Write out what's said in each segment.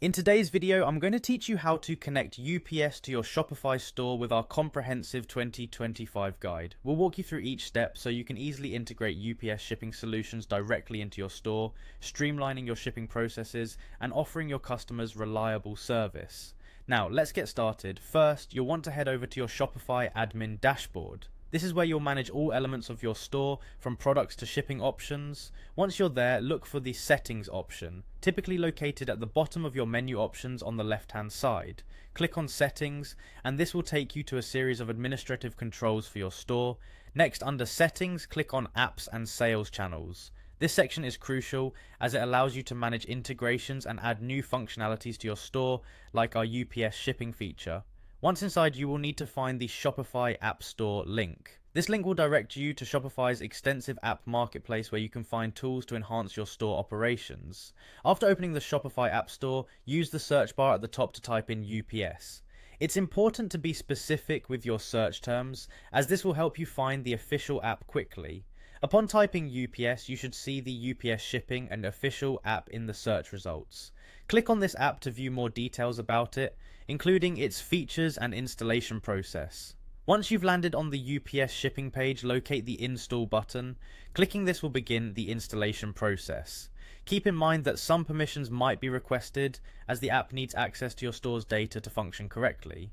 In today's video, I'm going to teach you how to connect UPS to your Shopify store with our comprehensive 2025 guide. We'll walk you through each step so you can easily integrate UPS shipping solutions directly into your store, streamlining your shipping processes and offering your customers reliable service. Now, let's get started. First, you'll want to head over to your Shopify admin dashboard. This is where you'll manage all elements of your store, from products to shipping options. Once you're there, look for the Settings option, typically located at the bottom of your menu options on the left-hand side. Click on Settings, and this will take you to a series of administrative controls for your store. Next, under Settings, click on Apps and Sales Channels. This section is crucial as it allows you to manage integrations and add new functionalities to your store, like our UPS shipping feature. Once inside, you will need to find the Shopify App Store link. This link will direct you to Shopify's extensive app marketplace where you can find tools to enhance your store operations. After opening the Shopify App Store, use the search bar at the top to type in UPS. It's important to be specific with your search terms, as this will help you find the official app quickly. Upon typing UPS, you should see the UPS shipping and official app in the search results. Click on this app to view more details about it, including its features and installation process. Once you've landed on the UPS shipping page, locate the Install button. Clicking this will begin the installation process. Keep in mind that some permissions might be requested, as the app needs access to your store's data to function correctly.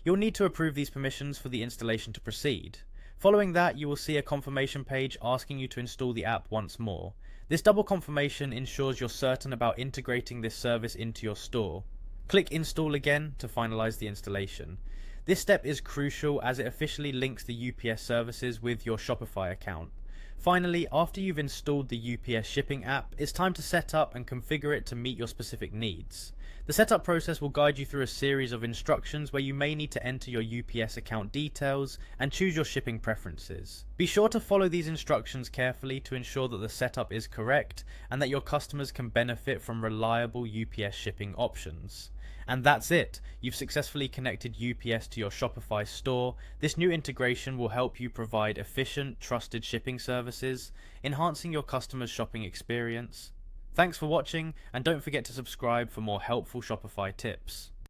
You'll need to approve these permissions for the installation to proceed. Following that, you will see a confirmation page asking you to install the app once more. This double confirmation ensures you're certain about integrating this service into your store. Click Install again to finalize the installation. This step is crucial as it officially links the UPS services with your Shopify account. Finally, after you've installed the UPS shipping app, it's time to set up and configure it to meet your specific needs. The setup process will guide you through a series of instructions where you may need to enter your UPS account details and choose your shipping preferences. Be sure to follow these instructions carefully to ensure that the setup is correct and that your customers can benefit from reliable UPS shipping options. And that's it. You've successfully connected UPS to your Shopify store. This new integration will help you provide efficient, trusted shipping services, enhancing your customers' shopping experience. Thanks for watching, and don't forget to subscribe for more helpful Shopify tips.